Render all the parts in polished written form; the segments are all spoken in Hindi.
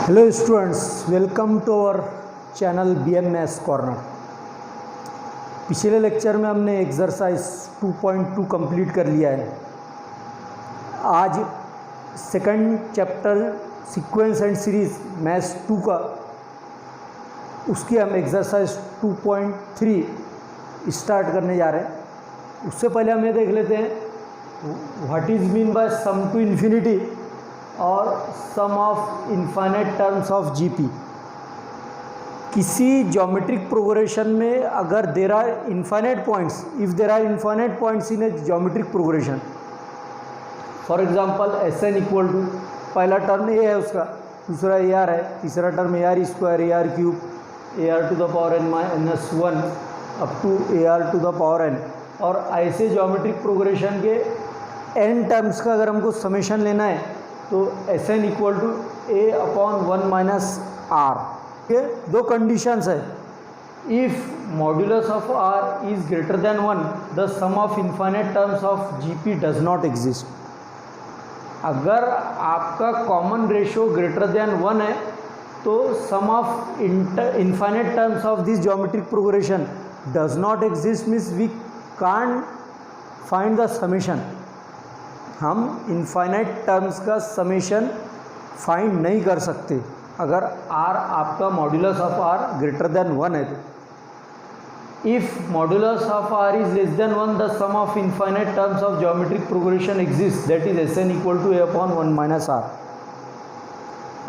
Hello students, welcome to our channel BM maths corner. पिछले लेक्चर में हमने एक्सरसाइज 2.2 कंप्लीट कर लिया है। आज second chapter sequence and series maths 2 का उसकी हम एक्सरसाइज 2.3 स्टार्ट करने जा रहे हैं। उससे पहले हम ये देख लेते हैं what is mean by sum to infinity और sum of infinite terms of GP। किसी ज्योमेट्रिक प्रोग्रेशन में अगर there are infinite points, if there are infinite points in a geometric progression, for example Sn equal to पहला टर्म A है उसका, दूसरा AR है, तीसरा term AR square, AR cube, AR to the power n-1 up to AR to the power n। और ऐसे ज्योमेट्रिक प्रोग्रेशन के n टर्म्स का अगर हमको समेशन लेना है तो Sn equal to A/1 - R। ये दो कंडीशंस है। If modulus of R is greater than 1 the sum of infinite terms of GP does not exist. अगर आपका कॉमन रेशो ग्रेटर देन 1 है तो sum of infinite terms of this geometric progression does not exist means we can't find the summation. हम इनफाइनाइट टर्म्स का समेशन फाइंड नहीं कर सकते अगर R आपका modulus of R greater than 1 है तो। If modulus of R is less than 1 the sum of infinite terms of geometric progression exist, that is Sn equal to A/1 - R।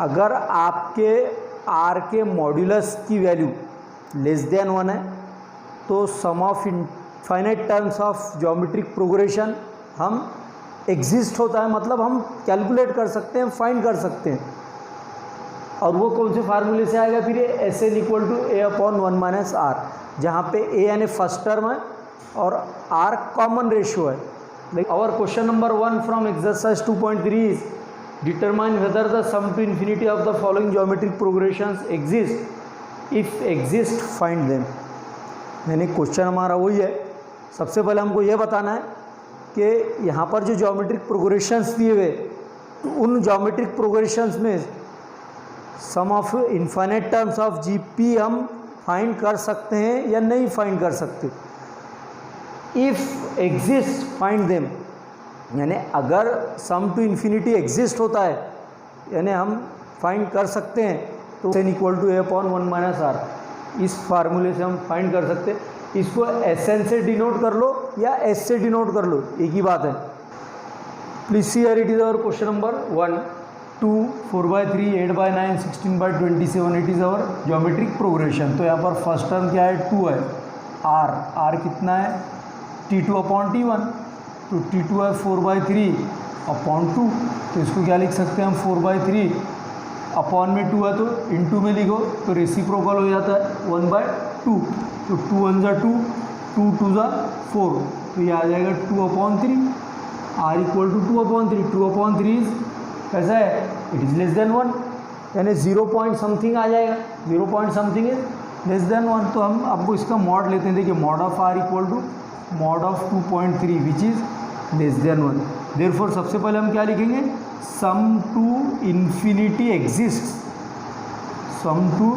अगर आपके R के मॉड्यूलस की वैल्यू लेस देन 1 है तो sum of infinite terms of geometric progression हम एग्जिस्ट होता है, मतलब हम कैलकुलेट कर सकते हैं, फाइंड कर सकते हैं। और वो कौन से फार्मूले से आएगा फिर ये Sn equal to A/1 - R, जहाँ पे A यानी फर्स्ट टर्म है और R कॉमन रेशियो है। Our question number 1 from exercise 2.3 is determine whether the sum to infinity of the following geometric progressions exist, if exist find them. यानी क्वेश्चन हमारा वही है। सबसे पहले हमको ये बताना है कि यहाँ पर जो ज्योमेट्रिक प्रोग्रेशंस दिए हुए उन ज्योमेट्रिक प्रोग्रेशंस में sum of infinite terms of GP हम फाइंड कर सकते हैं या नहीं फाइंड कर सकते। इफ़ एग्जिस्ट फाइंड देम, यानी अगर सम टू इन्फिनिटी एग्जिस्ट होता है यानी हम फाइंड कर सकते हैं तो Sn equal to A/1 - R इस फार्मूले से हम फाइंड कर सकते हैं। इसको Sn से डिनोट कर लो या S से डिनोट कर लो, एक ही बात है। Please see here it is our question number 1, 2, 4/3, 8/9, 16/27 it is our geometric progression. तो यहाँ पर फर्स्ट टर्म क्या है, 2 है। R कितना है, T2/T1, तो T2 है 4/3/2, तो इसको क्या लिख सकते हैं हम, 4/3 अपॉन में 2 है तो इनटू में लिखो तो रेसिप्रोकल हो जाता है 1/2, तो 2 1 = 2, 2 2 = 4, तो ये आ जाएगा 2/3। R इक्वल टू 2/3, 2/3 इज कैसा है, इट इज़ लेस देन 1, यानी 0 पॉइंट समथिंग आ जाएगा, 0 point something is less than 1। तो हम आपको इसका मॉड लेते हैं। देखिए mod of R equal to mod of 2.3 which is less than 1। Therefore सबसे पहले हम क्या लिखेंगे, sum to infinity exist, sum to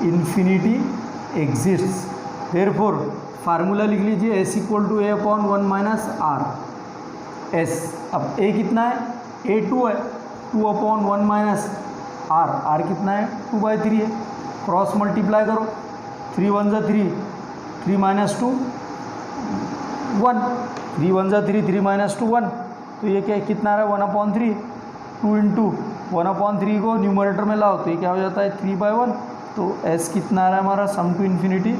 infinity exist. Therefore formula लिख लीजिए S equal to A/1 - R। S अब A कितना है, A2 है, 2/1 - R कितना है, 2/3 है। क्रॉस मल्टीप्लाई करो, 3 1 = 3, 3 - 2 1, 3 1 = 3, 3 - 2 1, तो ये क्या कितना रहा है, 1/3, 2 × 1/3 को न्यूमरेटर में लाओ तो ये क्या हो जाता है, 3/1। तो S कितना आ रहा है हमारा, सम टू इन्फिनिटी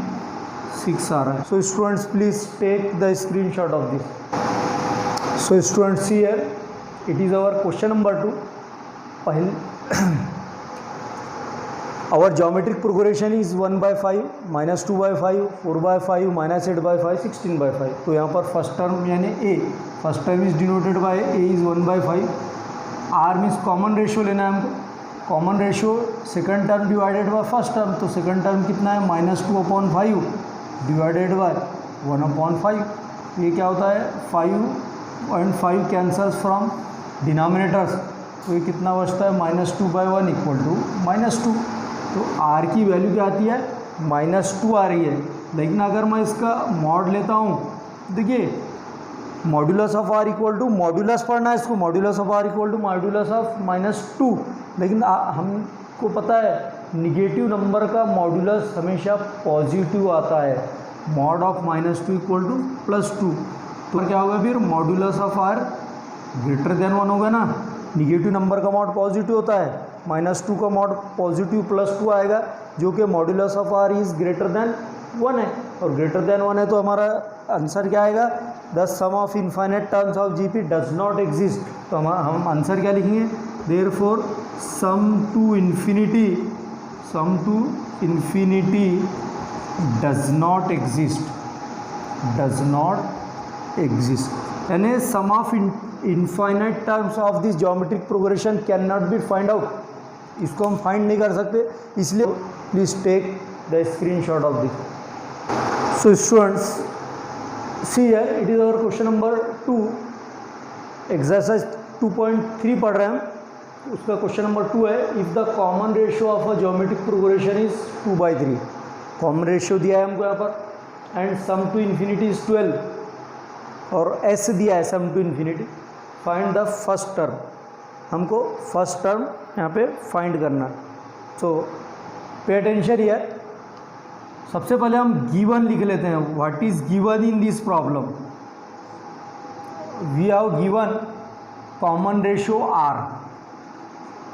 6 आ रहा है। So students please take the screenshot of this. So students see here it is our question number 2। पहले आवर ज्योमेट्रिक प्रोग्रेशन इज 1/5, -2/5, 4/5, -8/5, 16/5। तो यहाँ पर फर्स्ट टर्म यानी A, first term is denoted bye A is 1/5। R means common ratio लेना है हमको, common ratio second term divided by first term, तो सेकंड टर्म कितना है, -2/5 डिवाइडेड बाय 1/5। ये क्या होता है, 5 and 5 कैंसल्स फ्रॉम डिनोमिनेटर्स, तो ये कितना बचता है, -2/1 = -2। तो r की वैल्यू क्या आती है, -2 आ रही है। लेकिन अगर मैं इसका मॉड लेता हूँ, देखिए मॉड्यूलस ऑफ r = मॉड्यूलस पढ़ना है इसको, modulus of r = modulus of -2। लेकिन हमको पता है निगेटिव नंबर का मॉड्यूलस हमेशा पॉजिटिव आता है, मॉड ऑफ -2 = +2। तो क्या होगा फिर, मॉड्यूलस ऑफ r > 1 होगा ना। निगेटिव नंबर का मॉड पॉजिटिव होता है, -2 का मॉड पॉजिटिव +2 आएगा, जो कि मॉड्यूलस ऑफ r इज़ > 1 है। और > 1 है तो हमारा आंसर क्या आएगा, the sum of infinite terms of GP does not exist. तो हम आंसर क्या लिखेंगे, therefore sum to infinity does not exist. यानी sum of infinite terms of this geometric progression can not be find out. इसको हम फाइंड नहीं कर सकते, इसलिए please take the screenshot of this. So students, see here it is our question number 2, exercise 2.3 पढ़ रहे हैं हम। उसका क्वेश्चन नंबर 2 है, if the common ratio of a geometric progression is 2/3। Common ratio दिया है हमको यहाँ पर, and sum to infinity is 12, और s दिया है sum to infinity. Find the first term, हमको फर्स्ट टर्म यहाँ पे फाइंड करना। सो पे अटेंशन हियर। सबसे पहले हम गिवन लिख लेते हैं, what is given in this problem. We have given common ratio r,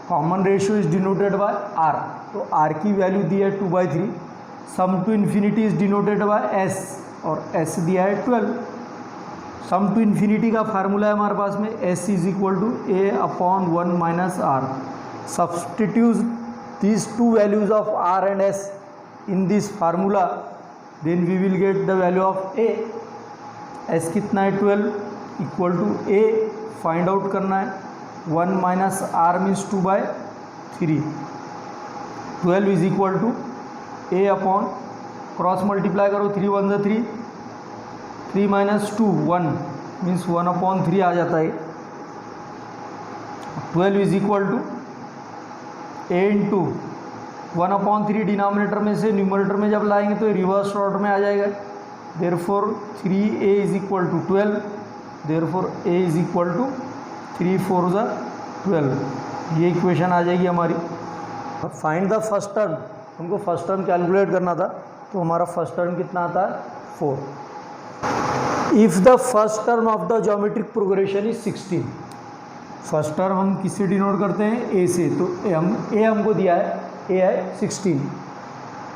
common ratio is denoted by r। तो r की वैल्यू दी है 2/3। Sum to infinity is denoted by s, और s दिया है 12। सम टू इन्फिनिटी का फार्मूला है हमारे पास में, s = a/1 - r। Substitute these two values of r and s in this formula, then we will get the value of a। s कितना है 12 = a, फाइंड आउट करना है। 1 - r means 2/3। 12 = a/, cross multiply करो, 3 × 1 = 3, 3 - 2 1 मीन्स 1/3 आ जाता है। 12 = a × 1/3 डिनोमिनेटर में से न्यूमरेटर में जब लाएंगे तो रिवर्स ऑर्डर में आ जाएगा। Therefore 3a = 12, therefore a = 3 × 4 = 12। ये इक्वेशन आ जाएगी हमारी। फाइंड द फर्स्ट टर्म, हमको फर्स्ट टर्म कैलकुलेट करना था, तो हमारा फर्स्ट टर्म कितना आता है, 4। If the first term of the geometric progression is 16। First term हम किससे डिनोट करते हैं, a से। तो a हमको दिया है, a है 16,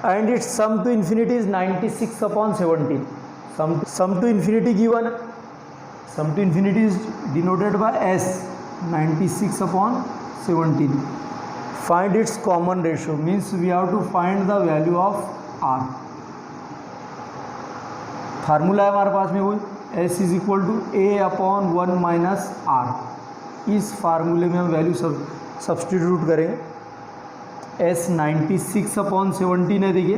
and its sum to infinity is 96/17। Sum to infinity given है, sum to infinity is denoted by s, 96/17। Find its common ratio, means we have to find the value of r। Formula है हमारे पास में वही, s = a/1 - r। इस फार्मूले में हम वैल्यू सब्सटीट्यूट करेंगे। s 96/17 है, देखिए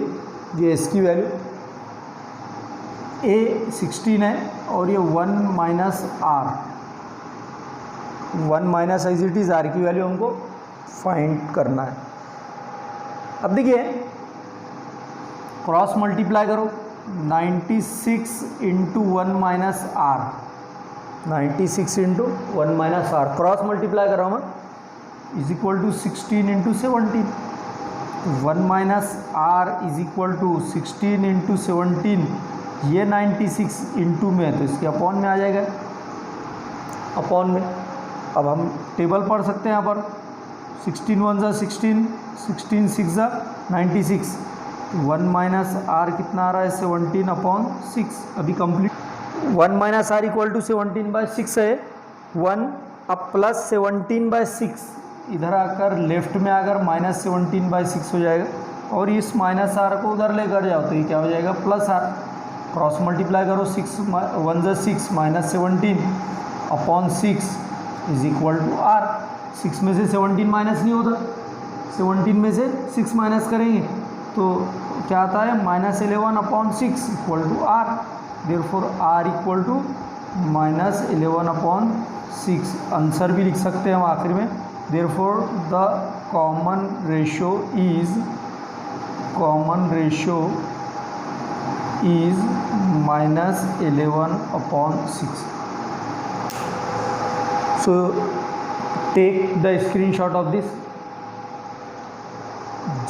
ये s की वैल्यू, a 16 है, और ये 1 - r, 1 - as it is r की वैल्यू हमको फाइंड करना है। अब देखिए क्रॉस मल्टीप्लाई करो, 96 × 1 - r, 96 × 1 - r, क्रॉस मल्टीप्लाई कर रहा हूँ मैं, = 16 × 17। 1 - r = 16 × 17, ये 96 इंटू में है तो इसके अपॉन में आ जाएगा, अपॉन में। अब हम टेबल पढ़ सकते हैं यहाँ पर, 16 × 1 = 16, 16 × 6 = 96। 1 - r कितना आ रहा है, 17/6। अभी कंप्लीट 1 - r = 17/6 है। 1 अब प्लस 17/6 इधर आकर लेफ्ट में आकर -17/6 हो जाएगा, और इस -r को उधर लेकर जाओ तो ये क्या हो जाएगा, +r। क्रॉस मल्टीप्लाई करो, 6 × 1 = 6, -17/6 = r। 6 में से 17 माइनस नहीं होता, 17 में से 6 माइनस करेंगे तो क्या आता है, -11/6 = r। Therefore r = -11/6। आंसर भी लिख सकते हैं हम आखिर में, therefore the common ratio is -11/6. So take the screenshot of this.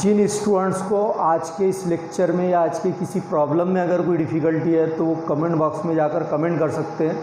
जिन स्टूडेंट्स को आज के इस लेक्चर में या आज के किसी प्रॉब्लम में अगर कोई डिफ़िकल्टी है तो वो कमेंट बॉक्स में जाकर कमेंट कर सकते हैं।